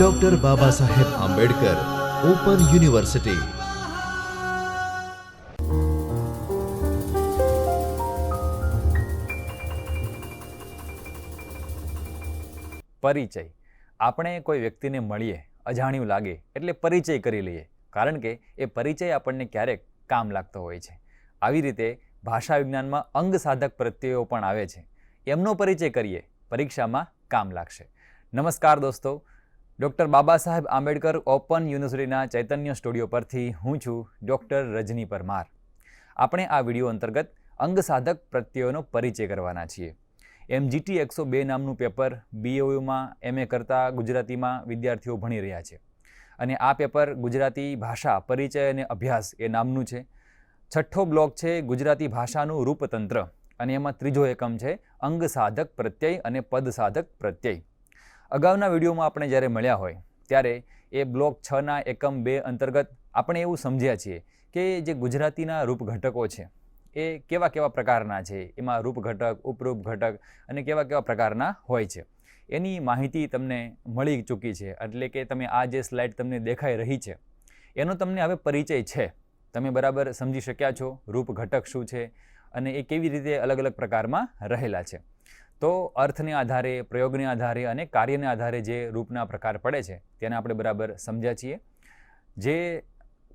Doctor Baba Saheb Ambedkar open university. પરિચય। આપણે કોઈ વ્યક્તિને મળીએ, અજાણ્યું લાગે એટલે પરિચય કરી લઈએ, કારણ કે એ પરિચય આપણને ક્યારેક કામ લાગતો હોય છે। આવી રીતે ભાષા વિજ્ઞાનમાં અંગ સાધક પ્રત્યયો પણ આવે છે, એમનો પરિચય કરીએ, પરીક્ષામાં કામ લાગશે। નમસ્કાર દોસ્તો, ડૉક્ટર બાબા સાહેબ આંબેડકર ઓપન યુનિવર્સિટીના ચૈતન્ય સ્ટુડિયો પરથી હું છું ડૉક્ટર રજની પરમાર। આપણે આ વિડીયો અંતર્ગત અંગ સાધક પ્રત્યયોનો પરિચય કરવાના છીએ। MGT 102 નામનું પેપર BOUમાં MA કરતા ગુજરાતીમાં વિદ્યાર્થીઓ ભણી રહ્યા છે અને આ પેપર ગુજરાતી ભાષા પરિચય અને અભ્યાસ એ નામનું છે। છઠ્ઠો બ્લોક છે ગુજરાતી ભાષાનું રૂપતંત્ર અને એમાં ત્રીજો એકમ છે અંગ સાધક પ્રત્યય અને પદ સાધક પ્રત્યય। અગાઉના વિડીયોમાં આપણે જ્યારે મળ્યા હોય ત્યારે એ બ્લોક 6ના એકમ 2 અંતર્ગત આપણે એવું સમજ્યા છીએ કે જે ગુજરાતીના રૂપ ઘટકો છે એ કેવા કેવા પ્રકારના છે, એમાં રૂપ ઘટક, ઉપરૂપ ઘટક અને કેવા કેવા પ્રકારના હોય છે, એની માહિતી તમને મળી ચૂકી છે। એટલે કે તમે આ જે સ્લાઇડ તમને દેખાઈ રહી છે એનો તમને હવે પરિચય છે, તમે બરાબર સમજી શક્યા છો રૂપ ઘટક શું છે અને એ કેવી રીતે અલગ અલગ પ્રકારમાં રહેલા છે। તો અર્થને આધારે, પ્રયોગને આધારે અને કાર્યને આધારે જે રૂપના પ્રકાર પડે છે તેને આપણે બરાબર સમજ્યા છીએ। જે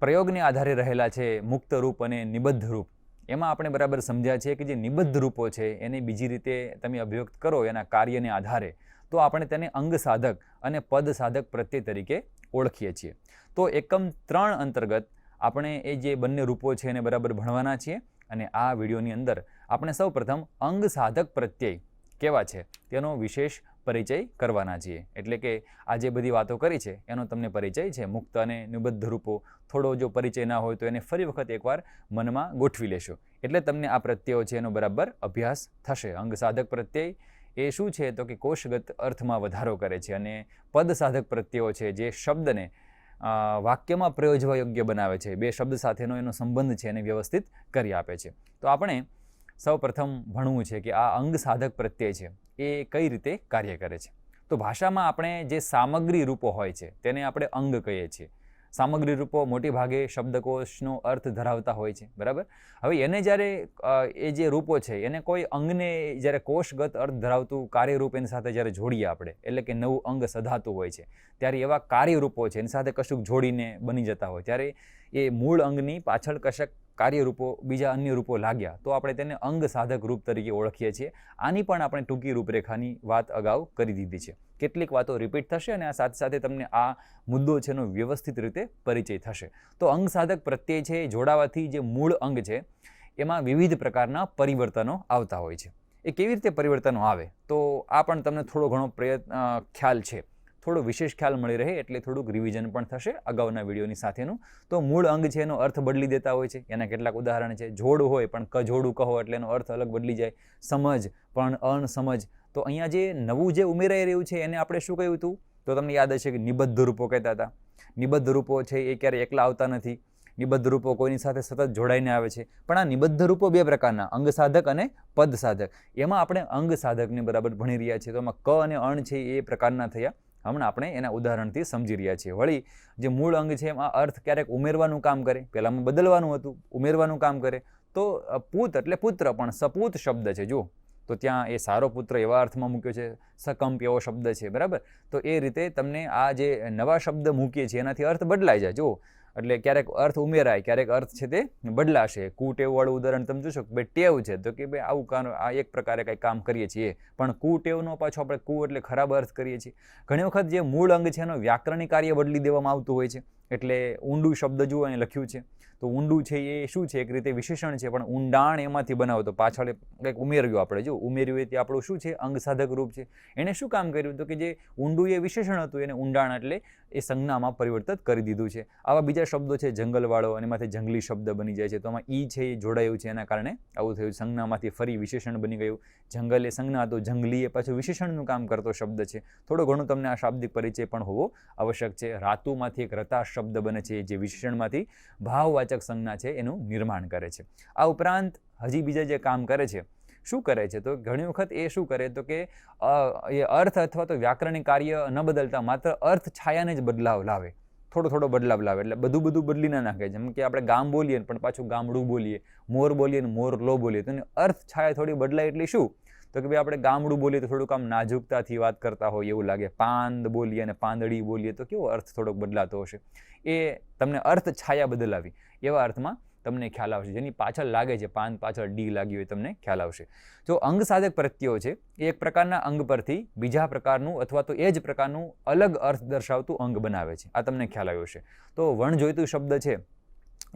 પ્રયોગને આધારે રહેલા છે મુક્ત રૂપ અને નિબદ્ધ રૂપ, એમાં આપણે બરાબર સમજ્યા છીએ કે જે નિબદ્ધ રૂપો છે એને બીજી રીતે તમે અભિવ્યક્ત કરો એના કાર્યને આધારે તો આપણે તેને અંગ સાધક અને પદ સાધક પ્રત્યય તરીકે ઓળખીએ છીએ। તો એકમ 3 અંતર્ગત આપણે એ જે બંને રૂપો છે એને બરાબર ભણવાના છીએ અને આ વિડીયોની અંદર આપણે સૌપ્રથમ અંગ સાધક પ્રત્યય કેવા છે તેનો વિશેષ પરિચય કરવાના છીએ। એટલે કે આ જે બધી વાતો કરી છે એનો તમને પરિચય છે। મુક્ત અને નિબદ્ધ રૂપો થોડો જો પરિચય ના હોય તો એને ફરી વખત એકવાર મનમાં ગોઠવી લેશો એટલે તમને આ પ્રત્યયો છે એનો બરાબર અભ્યાસ થશે। અંગ સાધક પ્રત્યય એ શું છે તો કે કોષગત અર્થમાં વધારો કરે છે અને પદ સાધક પ્રત્યયો છે જે શબ્દને વાક્યમાં પ્રયોજવા યોગ્ય બનાવે છે, બે શબ્દ સાથેનો એનો સંબંધ છે એને વ્યવસ્થિત કરી આપે છે। તો આપણે સૌ પ્રથમ ભણવું છે કે આ અંગ સાધક પ્રત્યય છે એ કઈ રીતે કાર્ય કરે છે। તો ભાષામાં આપણે જે સામગ્રી રૂપો હોય છે તેને આપણે અંગ કહીએ છીએ। સામગ્રી રૂપો મોટી ભાગે શબ્દકોશનો અર્થ ધરાવતા હોય છે, બરાબર। હવે એને જ્યારે એ જે રૂપો છે એને કોઈ અંગને જ્યારે કોષગત અર્થ ધરાવતું કાર્યરૂપ એની સાથે જ્યારે જોડીએ આપણે, એટલે કે નવું અંગ સધાતું હોય છે ત્યારે એવા કાર્યરૂપો છે એની સાથે કશુંક જોડીને બની જતા હોય ત્યારે એ મૂળ અંગની પાછળ કશાક કાર્યરૂપો બીજા અન્ય રૂપો લાગ્યા તો આપણે તેને અંગ સાધક રૂપ તરીકે ઓળખીએ છીએ। આની પણ આપણે ટૂંકી રૂપરેખાની વાત અગાઉ કરી દીધી છે। કેટલીક વાતો રિપીટ થશે અને આ સાથે સાથે તમને આ મુદ્દો છે એનો વ્યવસ્થિત રીતે પરિચય થશે। તો અંગ સાધક પ્રત્યય છે જોડાવાથી જે મૂળ અંગ છે એમાં વિવિધ પ્રકારના પરિવર્તનો આવતા હોય છે। એ કેવી રીતે પરિવર્તનો આવે તો આ પણ તમને થોડો ઘણો ખ્યાલ છે, થોડો વિશેષ ખ્યાલ મળી રહે એટલે થોડુંક રિવિઝન પણ થશે અગાઉના વિડીયોની સાથેનું। તો મૂળ અંગ છે એનો અર્થ બદલી દેતા હોય છે, એના કેટલાક ઉદાહરણ છે। જોડ હોય પણ કજોડું કહો એટલે એનો અર્થ અલગ બદલી જાય। સમજ પણ અણસમજ, તો અહીંયા જે નવું જે ઉમેરાઈ રહ્યું છે એને આપણે શું કહ્યું હતું તો તમને યાદ હશે કે નિબદ્ધ રૂપો કહેતા હતા। નિબદ્ધ રૂપો છે એ ક્યારે એકલા આવતા નથી, નિબદ્ધ રૂપો કોઈની સાથે સતત જોડાઈને આવે છે। પણ આ નિબદ્ધ રૂપો બે પ્રકારના, અંગ સાધક અને પદ સાધક, એમાં આપણે અંગ સાધકને બરાબર ભણી રહ્યા છીએ। તો એમાં ક અને અણ છે એ પ્રકારના થયા, હમણાં આપણે એના ઉદાહરણથી સમજી રહ્યા છીએ। વળી જે મૂળ અંગ છે એમાં અર્થ ક્યારેક ઉમેરવાનું કામ કરે, પહેલાંમાં બદલવાનું હતું, ઉમેરવાનું કામ કરે। તો પૂત એટલે પુત્ર પણ સપૂત શબ્દ છે, જો તો ત્યાં એ સારો પુત્ર એવા અર્થમાં મૂક્યો છે, સકંપ એવો શબ્દ છે, બરાબર। તો એ રીતે તમને આ જે નવા શબ્દ મૂકીએ છીએ એનાથી અર્થ બદલાઈ જાય, જો એટલે ક્યારેક અર્થ ઉમેરાય, ક્યારેક અર્થ છે તે બદલાશે। કુટેવવાળું ઉદાહરણ તમે જોશો કે ભાઈ ટેવ છે તો કે ભાઈ આવું આ એક પ્રકારે કંઈ કામ કરીએ છીએ, પણ કુટેવનો પાછો આપણે કુ એટલે ખરાબ અર્થ કરીએ છીએ। ઘણી વખત જે મૂળ અંગ છે એનો વ્યાકરણી કાર્ય બદલી દેવામાં આવતું હોય છે, એટલે ઊંડું શબ્દ જુઓ અહીં લખ્યું છે તો ઊંડું છે એ શું છે, એક રીતે વિશેષણ છે, પણ ઊંડાણ એમાંથી બનાવો તો પાછળ કંઈક ઉમેર્યું આપણે, જો ઉમેર્યું એ તે આપણું શું છે અંગ સાધક રૂપ છે। એણે શું કામ કર્યું તો કે જે ઊંડું એ વિશેષણ હતું એને ઊંડાણ એટલે એ સંજ્ઞામાં પરિવર્તિત કરી દીધું છે। આવા બીજા શબ્દો છે જંગલવાળો, અને એમાંથી જંગલી શબ્દ બની જાય છે, તો આમાં ઈ છે એ જોડાયું છે એના કારણે આવું થયું, સંજ્ઞામાંથી ફરી વિશેષણ બની ગયું। જંગલ એ સંજ્ઞા હતો, જંગલી એ પાછું વિશેષણનું કામ કરતો શબ્દ છે। થોડો ઘણું તમને આ શાબ્દિક પરિચય પણ હોવો આવશ્યક છે। રાતુમાંથી એક રતાશ શબ્દ બને છે જે વિશેષણમાંથી ભાવવાચક સંજ્ઞા છે એનું નિર્માણ કરે છે। આ ઉપરાંત હજી બીજા જે કામ કરે છે શું કરે છે? તો ઘણી વખત એ શું કરે તો કે એ અર્થ અથવા તો વ્યાકરણિક કાર્ય ન બદલતા માત્ર અર્થ છાયાને જ બદલાવ લાવે, થોડો બદલાવ લાવે, એટલે બધું બદલી ના નાખે. જેમ કે આપણે ગામ બોલીએ પણ પાછું ગામડું બોલીએ, મોર બોલીએ ને મોર લો બોલીએ, તો અર્થ છાયા થોડી બદલાય એટલે શું? તો કે ભાઈ આપણે ગામડું બોલીએ તો થોડુંક આમ નાજુકતાથી વાત કરતા હોય એવું લાગે, પાંદ બોલીએ અને પાંદડી બોલીએ તો કેવો અર્થ થોડોક બદલાતો હશે. એ તમને અર્થ છાયા બદલાવી એવા અર્થમાં તમને ખ્યાલ આવશે, જેની પાછળ લાગે છે, પાન પાછળ ડી લાગી હોય તમને ખ્યાલ આવશે. જો અંગ સાધક પ્રત્યયો છે એ એક પ્રકારના અંગ પરથી બીજા પ્રકારનું અથવા તો એ જ પ્રકારનું અલગ અર્થ દર્શાવતું અંગ બનાવે છે. આ તમને ખ્યાલ આવ્યો છે. તો વણ જોઈતું શબ્દ છે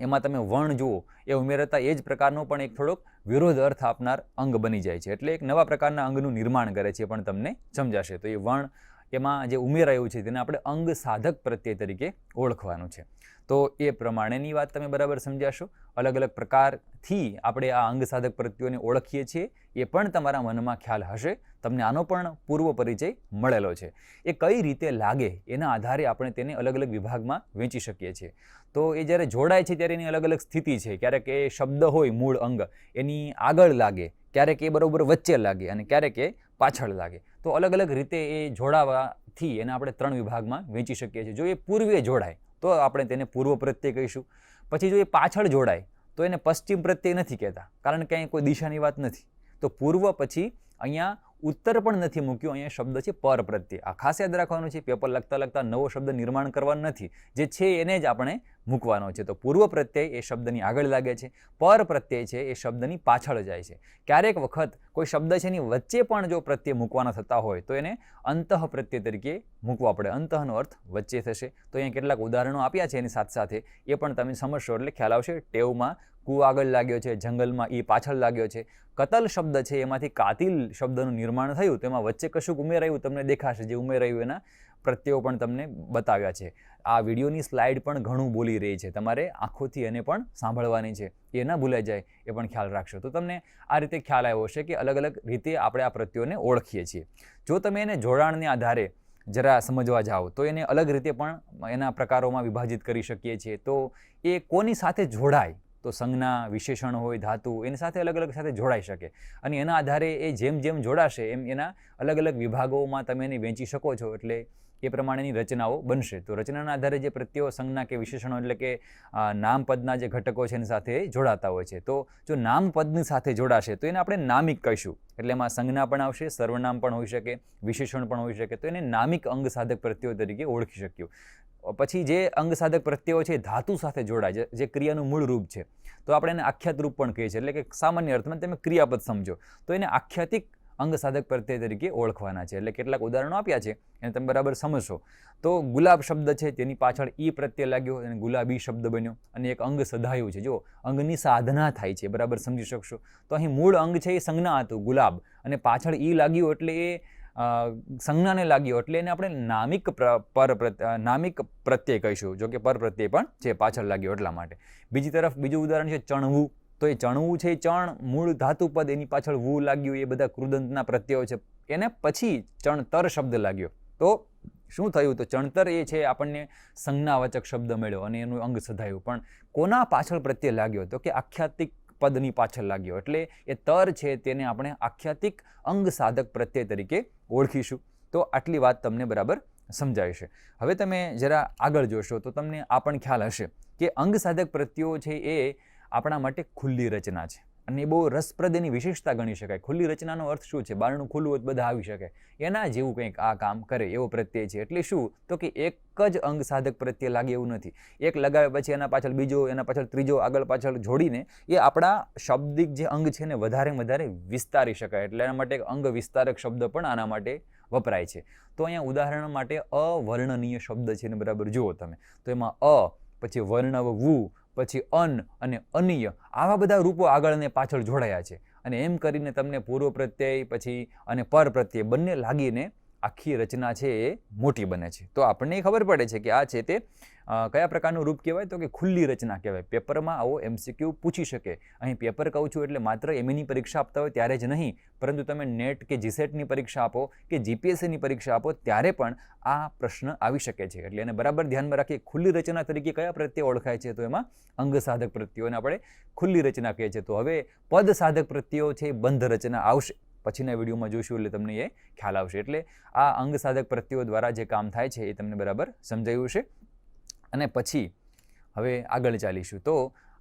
એમાં તમે વણ જુઓ એ ઉમેરતા એ જ પ્રકારનો પણ એક થોડોક વિરોધ અર્થ આપનાર અંગ બની જાય છે, એટલે એક નવા પ્રકારના અંગનું નિર્માણ કરે છે, પણ તમને સમજાશે. તો એ વણ એમાં જે ઉમેરાયું છે તેને આપણે અંગ સાધક પ્રત્યય તરીકે ઓળખવાનું છે. તો એ પ્રમાણેની વાત તમે બરાબર સમજાશો. અલગ અલગ પ્રકારથી આપણે આ અંગ સાધક પ્રત્યયોને ઓળખીએ છીએ એ પણ તમારા મનમાં ખ્યાલ હશે. તમને આનો પણ પૂર્વ પરિચય મળેલો છે. એ કઈ રીતે લાગે એના આધારે આપણે તેને અલગ અલગ વિભાગમાં વહેંચી શકીએ છીએ. તો એ જ્યારે જોડાય છે ત્યારે એની અલગ અલગ સ્થિતિ છે. ક્યારેક એ શબ્દ હોય મૂળ અંગ એની આગળ લાગે, ક્યારેક એ બરોબર વચ્ચે લાગે અને ક્યારેક એ પાછળ લાગે. તો અલગ અલગ રીતે એ જોડાવાથી એને આપણે 3 વિભાગમાં વહેંચી શકીએ છીએ. જો એ પૂર્વે જોડાય તો આપણે તેને પૂર્વ પ્રત્યય કહીશું. પછી જો એ પાછળ જોડાય તો એને પશ્ચિમ પ્રત્યય નથી કહેતા, કારણ કે અહીં કોઈ દિશાની વાત નથી. તો પૂર્વ પછી અહીંયા ઉત્તર પણ નથી મૂક્યું, અહીંયા શબ્દ છે પર પ્રત્યય. આ ખાસ યાદ રાખવાનું છે. પેપર લખતા નવો શબ્દ નિર્માણ કરવાનો નથી, જે છે એને જ આપણે મૂકવાનો છે. તો પૂર્વ પ્રત્યય એ શબ્દની આગળ લાગે છે, પર પ્રત્યય છે એ શબ્દની પાછળ જાય છે. ક્યારેક વખત કોઈ શબ્દ છે એની વચ્ચે પણ જો પ્રત્યય મૂકવાના થતા હોય તો એને અંતઃ પ્રત્યય તરીકે મૂકવા પડે. અંતઃનો અર્થ વચ્ચે થશે. તો અહીંયા કેટલાક ઉદાહરણો આપ્યા છે એની સાથે એ પણ તમે સમજશો એટલે ખ્યાલ આવશે. ટેવમાં કુ આગળ લાગ્યો છે, જંગલમાં ઈ પાછળ લાગ્યો છે. કતલ શબ્દ છે એમાંથી કાતિલ શબ્દનું નિર્માણ થયું, તેમાં વચ્ચે કશુંક ઉમેરાયું તમને દેખાશે. જે ઉમેરાયું એના પ્રત્યયો પણ તમને બતાવ્યા છે. આ વિડીયોની સ્લાઇડ પણ ઘણું બોલી રહી છે, તમારે આંખોથી એને પણ સાંભળવાની છે. એ ના ભૂલાઈ જાય એ પણ ખ્યાલ રાખશો. તો તમને આ રીતે ખ્યાલ આવ્યો હશે કે અલગ અલગ રીતે આપણે આ પ્રત્યયોને ઓળખીએ છીએ. જો તમે એને જોડાણને આધારે જરા સમજવા જાઓ તો એને અલગ રીતે પણ એના પ્રકારોમાં વિભાજિત કરી શકીએ છીએ. તો એ કોની સાથે જોડાય, તો સંજ્ઞા, વિશેષણ હોય, ધાતુ, એની સાથે અલગ અલગ સાથે જોડાઈ શકે. અને એના આધારે એ જેમ જેમ જોડાશે એમ એના અલગ અલગ વિભાગોમાં તમે એને વહેંચી શકો છો, એટલે એ પ્રમાણેની રચનાઓ બનશે. તો રચનાના આધારે જે પ્રત્યયો, સંજ્ઞા કે વિશેષણો એટલે કે નામપદના જે ઘટકો છે એની સાથે જોડાતા હોય છે. તો જો નામપદની સાથે જોડાશે તો એને આપણે નામિક કહીશું. એટલે એમાં સંજ્ઞા પણ આવશે, સર્વનામ પણ હોઈ શકે, વિશેષણ પણ હોઈ શકે. તો એને નામિક અંગ સાધક પ્રત્યયો તરીકે ઓળખી શક્યું. પછી જે અંગ સાધક પ્રત્યયો છે ધાતુ સાથે જોડાય, જે ક્રિયાનું મૂળ રૂપ છે, તો આપણે એને આખ્યાત રૂપ પણ કહીએ છીએ. એટલે કે સામાન્ય અર્થમાં તમે ક્રિયાપદ સમજો તો એને આખ્યાતિક અંગ સાધક પ્રત્યય તરીકે ઓળખવાના છે. એટલે કેટલાક ઉદાહરણો આપ્યા છે એને તમે બરાબર સમજશો. તો ગુલાબ શબ્દ છે તેની પાછળ ઈ પ્રત્યય લાગ્યો અને ગુલાબી શબ્દ બન્યો અને એક અંગ સધાયું છે. જો અંગની સાધના થાય છે, બરાબર સમજી શકશો. તો અહીં મૂળ અંગ છે એ સંજ્ઞા હતું ગુલાબ, અને પાછળ ઈ લાગ્યું એટલે એ સંજ્ઞાને લાગ્યો એટલે એને આપણે નામિક પ્રત્યય કહીશું. જો કે પર પ્રત્યય પણ છે પાછળ લાગ્યો એટલા માટે. બીજી તરફ બીજું ઉદાહરણ છે ચણવું. તો એ ચણવું છે, ચણ મૂળ ધાતુપદ, એની પાછળ વુ લાગ્યું, એ બધા કૃદંતના પ્રત્યયો છે. એને પછી ચણતર શબ્દ લાગ્યો. તો શું થયું? તો ચણતર એ છે આપણને સંજ્ઞાવાચક શબ્દ મળ્યો અને એનું અંગ સધાયું. પણ કોના પાછળ પ્રત્યય લાગ્યો? તો કે આખ્યાતિક પદની પાછળ લાગ્યો. એટલે એ તર છે તેને આપણે આખ્યાતિક અંગ સાધક પ્રત્યય તરીકે ઓળખીશું. તો આટલી વાત તમને બરાબર સમજાય છે. હવે તમે જરા આગળ જોશો તો તમને આ પણ ખ્યાલ હશે કે અંગ સાધક પ્રત્યયો છે એ આપણા માટે ખુલ્લી રચના છે અને એ બહુ રસપ્રદ એની વિશેષતા ગણી શકાય. ખુલ્લી રચનાનો અર્થ શું છે? બારણું ખુલ્લું હોય બધા આવી શકે, એના જેવું કંઈક આ કામ કરે એવો પ્રત્યય છે. એટલે શું? તો કે એક જ અંગ સાધક પ્રત્યય લાગે એવું નથી. એક લગાવે પછી એના પાછળ બીજો, એના પાછળ ત્રીજો, આગળ પાછળ જોડીને એ આપણા શાબ્દિક જે અંગ છે ને વધારે વિસ્તારી શકાય. એટલે એના માટે એક અંગ વિસ્તારક શબ્દ પણ આના માટે વપરાય છે. તો અહીંયા ઉદાહરણ માટે અવર્ણનીય શબ્દ છે ને બરાબર જુઓ તમે. તો એમાં અ, પછી વર્ણવ વુ, પછી અન અને અનીય, આવા બધા રૂપો આગળ અને પાછળ જોડાયા છે. અને એમ કરીને તમને પૂર્વ પ્રત્યય પછી અને પર પ્રત્યય બંને લાગીને આખી રચના છે એ મોટી બને છે. તો આપણને ખબર પડે છે કે આ છે તે કયા પ્રકારનું રૂપ કહેવાય તો કે ખુલ્લી રચના કહેવાય. પેપરમાં આવો MCQ પૂછી શકે. અહીં પેપર કહું છું એટલે માત્ર એમની પરીક્ષા આપતા હોય ત્યારે જ નહીં, પરંતુ તમે નેટ કે જીસેટની પરીક્ષા આપો કે જીપીએસસીની પરીક્ષા આપો ત્યારે પણ આ પ્રશ્ન આવી શકે છે. એટલે એને બરાબર ધ્યાનમાં રાખીએ. ખુલ્લી રચના તરીકે કયા પ્રત્યય ઓળખાય છે તો એમાં અંગ સાધક પ્રત્યયોને આપણે ખુલ્લી રચના કહીએ છીએ. તો હવે પદ સાધક પ્રત્યયો છે બંધ રચના આવશે, પછીના વિડીયોમાં જોઈશું એટલે તમને એ ખ્યાલ આવશે. એટલે આ અંગ સાધક પ્રત્યયો દ્વારા જે કામ થાય છે એ તમને બરાબર સમજાયું છે. અને પછી હવે આગળ ચાલીશું. તો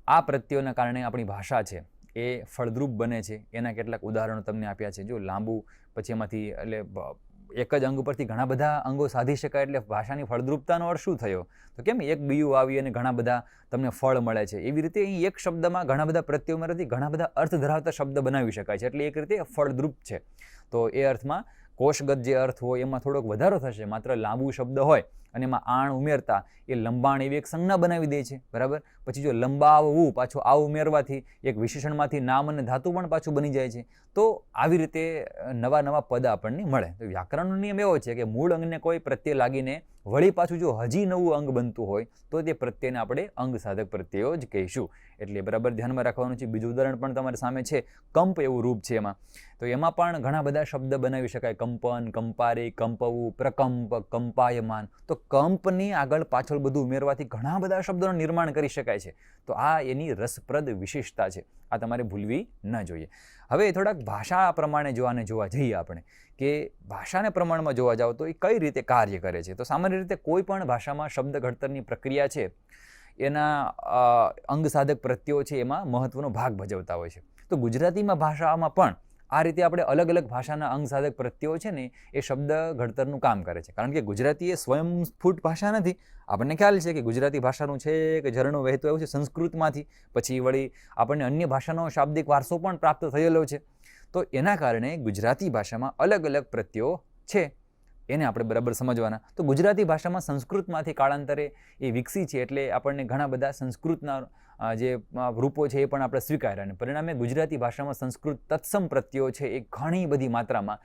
આ પ્રત્યયોના કારણે આપણી ભાષા છે એ ફળદ્રુપ બને છે. એના કેટલાક ઉદાહરણો તમને આપ્યા છે. જો લાંબુ, પછી એમાંથી એટલે એક જ અંગ પરથી ઘણા બધા અંગો સાધી શકાય, એટલે ભાષાની ફળદ્રુપતાનો અર્થ શું થયો તો કેમ એક બીયું આવી અને ઘણા બધા તમને ફળ મળે છે. એવી રીતે અહીં એક શબ્દમાં ઘણા બધા પ્રત્યયોમાંથી ઘણા બધા અર્થ ધરાવતા શબ્દ બનાવી શકાય છે. એટલે એક રીતે ફળદ્રુપ છે. તો એ અર્થમાં કોષગત જે અર્થ હોય એમાં થોડોક વધારો થશે. માત્ર લાંબુ શબ્દ હોય અને એમાં આણ ઉમેરતા એ લંબાણ એવી એક સંજ્ઞા બનાવી દે છે, બરાબર. પછી જો લંબાવવું પાછું આ ઉમેરવાથી એક વિશેષણમાંથી નામ અને ધાતુ પણ પાછું બની જાય છે. તો આવી રીતે નવા નવા પદ આપણને મળે. તો વ્યાકરણનો નિયમ એવો છે કે મૂળ અંગને કોઈ પ્રત્યય લાગીને વળી પાછું જો હજી નવું અંગ બનતું હોય તો તે પ્રત્યયને આપણે અંગ સાધક પ્રત્યયો જ કહીશું. એટલે બરાબર ધ્યાનમાં રાખવાનું છે. બીજું ઉદાહરણ પણ તમારી સામે છે. કંપ એવું રૂપ છે એમાં. તો એમાં પણ ઘણા બધા શબ્દ બનાવી શકાય. કંપન, કંપારી, કંપવું, પ્રકંપ, કંપાયમાન. તો કંપની આગળ પાછળ બધું ઉમેરવાથી ઘણા બધા શબ્દોનું નિર્માણ કરી શકાય છે. તો આ એની રસપ્રદ વિશેષતા છે. આ તમારે ભૂલવી ન જોઈએ. હવે થોડાક ભાષા પ્રમાણે જોવા જઈએ આપણે કે ભાષાને પ્રમાણમાં જોવા જાઓ તો એ કઈ રીતે કાર્ય કરે છે. તો સામાન્ય રીતે કોઈ પણ ભાષામાં શબ્દ ઘડતરની પ્રક્રિયા છે એના અંગ સાધક પ્રત્યયો છે એમાં મહત્વનો ભાગ ભજવતા હોય છે. તો ગુજરાતીમાં ભાષામાં પણ આ રીતે આપણે અલગ અલગ ભાષાના અંગ સાધક પ્રત્યયો છે ને એ શબ્દ ઘડતરનું કામ કરે છે. કારણ કે ગુજરાતી એ સ્વયંસ્ફુટ ભાષા નથી. આપણને ખ્યાલ છે કે ગુજરાતી ભાષાનું છે કે ઝરણું વહેતું આવ્યું છે સંસ્કૃતમાંથી, પછી વળી આપણને અન્ય ભાષાનો શાબ્દિક વારસો પણ પ્રાપ્ત થયેલો છે. તો એના કારણે ગુજરાતી ભાષામાં અલગ અલગ પ્રત્યયો છે, એને આપણે બરાબર સમજવાના. તો ગુજરાતી ભાષામાં સંસ્કૃતમાંથી કાળાંતરે એ વિકસી છે, એટલે આપણને ઘણા બધા સંસ્કૃતના જે રૂપો છે એ પણ આપણે સ્વીકાર્યા. અને પરિણામે ગુજરાતી ભાષામાં સંસ્કૃત તત્સમ પ્રત્યયો છે એ ઘણી બધી માત્રામાં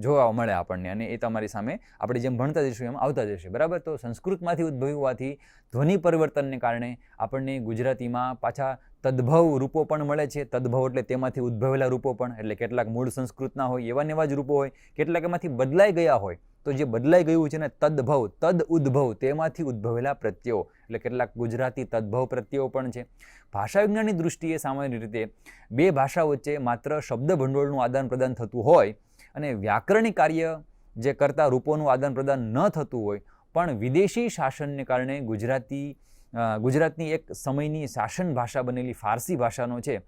જોવા મળે આપણને. અને એ તમારી સામે આપણે જેમ ભણતા જઈશું એમ આવતા જશે, બરાબર. તો સંસ્કૃતમાંથી ઉદ્ભવ્યું હોવાથી ધ્વનિ પરિવર્તનને કારણે આપણને ગુજરાતીમાં પાછા તદ્ભવ રૂપો પણ મળે છે. તદ્ભવ એટલે તેમાંથી ઉદ્ભવેલા રૂપો પણ, એટલે કેટલાક મૂળ સંસ્કૃતના હોય એવા નેવા જ રૂપો હોય, કેટલાક એમાંથી બદલાઈ ગયા હોય. તો જે બદલાઈ ગયું છે ને તદ્ભવ, તદ ઉદ્ભવ, તેમાંથી ઉદ્ભવેલા પ્રત્યયો, એટલે કેટલાક ગુજરાતી તદ્ભવ પ્રત્યયો પણ છે. ભાષા વિજ્ઞાનની દૃષ્ટિએ સામાન્ય રીતે બે ભાષા વચ્ચે માત્ર શબ્દ ભંડોળનું આદાન પ્રદાન થતું હોય અને વ્યાકરણિક કાર્ય જે કરતા રૂપોનું આદાન પ્રદાન ન થતું હોય, પણ વિદેશી શાસનને કારણે ગુજરાતની એક સમયની શાસન ભાષા બનેલી ફારસી ભાષાનો છે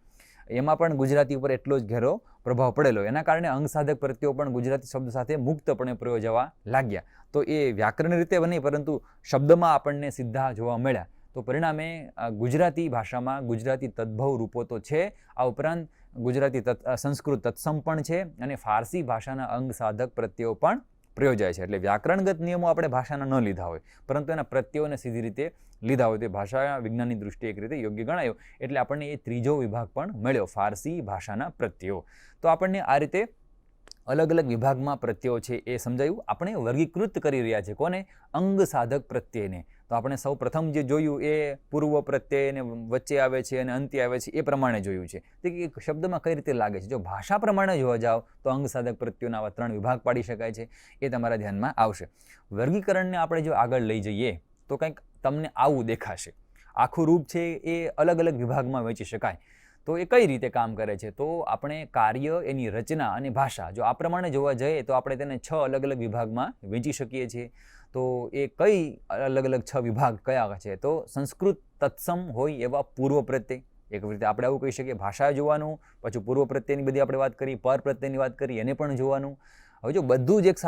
એમાં પણ ગુજરાતી ઉપર એટલો જ ઘેરો પ્રભાવ પડેલો. એના કારણે અંગ સાધક પ્રત્યયો પણ ગુજરાતી શબ્દ સાથે મુક્તપણે પ્રયોજવા લાગ્યા. તો એ વ્યાકરણ રીતે બની પરંતુ શબ્દમાં આપણને સીધા જોવા મળ્યા. તો પરિણામે ગુજરાતી ભાષામાં ગુજરાતી તદ્ભવ રૂપો તો છે, આ ઉપરાંત ગુજરાતી સંસ્કૃત તત્સમ પણ છે અને ફારસી ભાષાના અંગ સાધક પ્રત્યયો પણ પ્રયોજાય છે. એટલે વ્યાકરણગત નિયમો આપણે ભાષાના ન લીધા હોય પરંતુ એના પ્રત્યયોને સીધી રીતે લીધા હોય તો ભાષા વિજ્ઞાનની દૃષ્ટિએ એક રીતે યોગ્ય ગણાયો. એટલે આપણને એ ત્રીજો વિભાગ પણ મળ્યો, ફારસી ભાષાના પ્રત્યયો. તો આપણને આ રીતે અલગ અલગ વિભાગમાં પ્રત્યયો છે એ સમજાયું. આપણે વર્ગીકૃત કરી રહ્યા છે કોને? અંગ સાધક પ્રત્યયને. તો આપણે સૌ પ્રથમ જે જોયું એ પૂર્વ પ્રત્યય ને વચ્ચે આવે છે અને અંતે આવે છે એ પ્રમાણે જોયું છે. તે શબ્દમાં કઈ રીતે લાગે છે. જો ભાષા પ્રમાણે જોવા જાઓ તો અંગ સાધક પ્રત્યયોના આવા 3 વિભાગ પાડી શકાય છે, એ તમારા ધ્યાનમાં આવશે. વર્ગીકરણને આપણે જો આગળ લઈ જઈએ તો કંઈક તમને આવું દેખાશે. આખું રૂપ છે એ અલગ અલગ વિભાગમાં વહેંચી શકાય. તો એ કઈ રીતે કામ કરે છે? તો આપણે કાર્ય, એની રચના અને ભાષા જો આ પ્રમાણે જોવા જઈએ તો આપણે તેને 6 અલગ અલગ વિભાગમાં વહેંચી શકીએ છીએ. તો એ કઈ અલગ અલગ 6 વિભાગ કયા છે? તો સંસ્કૃત તત્સમ હોય એવા પૂર્વ પ્રત્યય, એક રીતે આપણે આવું કહી શકીએ. ભાષા જોવાનું, પછી પૂર્વ પ્રત્યયની બધી આપણે વાત કરી, પર પ્રત્યયની વાત કરી, એને પણ જોવાનું. હવે જો બધું જ એક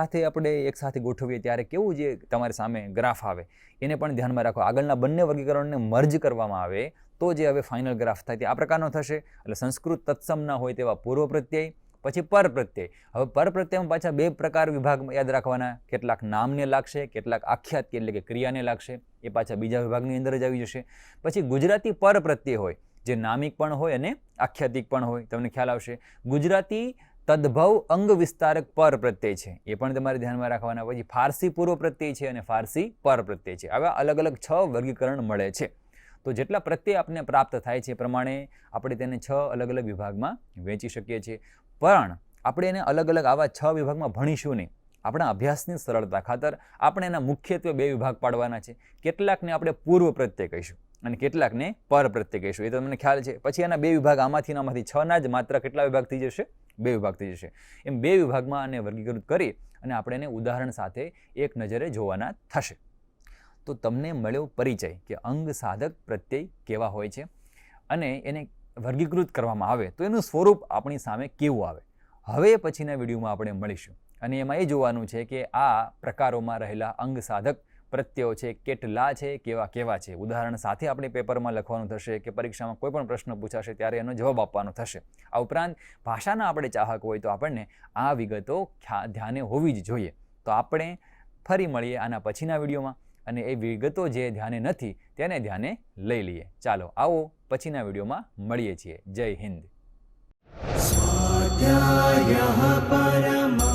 સાથે ગોઠવીએ ત્યારે કેવું જે તમારી સામે ગ્રાફ આવે એને પણ ધ્યાનમાં રાખો. આગળના બંને વર્ગીકરણને મર્જ કરવામાં આવે તો જે હવે ફાઇનલ ગ્રાફ થાય તે આ પ્રકારનો થશે. એટલે સંસ્કૃત તત્સમ ના હોય તેવા પૂર્વ પ્રત્યય, પછી પર પ્રત્યય. હવે પર પ્રત્યયમાં પાછા 2 પ્રકાર વિભાગ યાદ રાખવાના. કેટલાક નામને લાગશે, કેટલાક આખ્યાત એટલે કે ક્રિયાને લાગશે. એ પાછા બીજા વિભાગની અંદર જ આવી જશે. પછી ગુજરાતી પર પ્રત્યય હોય જે નામિક પણ હોય અને આખ્યાતિક પણ હોય. તમને ખ્યાલ આવશે. ગુજરાતી તદ્ભવ અંગ વિસ્તારક પર પ્રત્યય છે, એ પણ તમારે ધ્યાનમાં રાખવાના. પછી ફારસી પૂર્વ પ્રત્યય છે અને ફારસી પર પ્રત્યય છે. આવા અલગ અલગ 6 વર્ગીકરણ મળે છે. તો જેટલા પ્રત્યય આપણને પ્રાપ્ત થાય છે એ પ્રમાણે આપણે તેને 6 અલગ અલગ વિભાગમાં વહેંચી શકીએ છીએ. પણ આપણે એને અલગ અલગ આવા 6 વિભાગમાં ભણીશું નહીં. આપણા અભ્યાસની સરળતા ખાતર આપણે એના મુખ્યત્વે 2 વિભાગ પાડવાના છે. કેટલાકને આપણે પૂર્વ પ્રત્યય કહીશું અને કેટલાકને પર પ્રત્યય કહીશું. એ તો તમને ખ્યાલ છે. પછી એના 2 વિભાગ આમાંથી 6 ના જ માત્ર કેટલા વિભાગ થઈ જશે? 2 વિભાગ થઈ જશે. એમ 2 વિભાગમાં આને વર્ગીકૃત કરી અને આપણે એને ઉદાહરણ સાથે એક નજરે જોવાના થશે. તો તમને મળ્યો પરિચય કે અંગ સાધક પ્રત્યય કેવા હોય છે અને એને વર્ગીકૃત કરવામાં આવે તો એનું સ્વરૂપ આપણી સામે કેવું આવે. હવે પછીના વિડીયોમાં આપણે મળીશું અને એમાં એ જોવાનું છે કે આ પ્રકારોમાં રહેલા અંગ સાધક પ્રત્યયો છે કેટલા છે, કેવા કેવા છે. ઉદાહરણ સાથે આપણે પેપરમાં લખવાનું થશે કે પરીક્ષામાં કોઈ પણ પ્રશ્ન પૂછાશે ત્યારે એનો જવાબ આપવાનો થશે. આ ઉપરાંત ભાષાના આપણે ચાહક હોય તો આપણને આ વિગતો ધ્યાને હોવી જ જોઈએ. તો આપણે ફરી મળીએ આના પછીના વિડીયોમાં અને એ વિગતો જે ધ્યાને નથી તેને ધ્યાને લઈ લઈએ. ચાલો આવો પછીના વિડીયોમાં મળીએ છીએ. જય હિન્દ. स्वाध्यायः परमः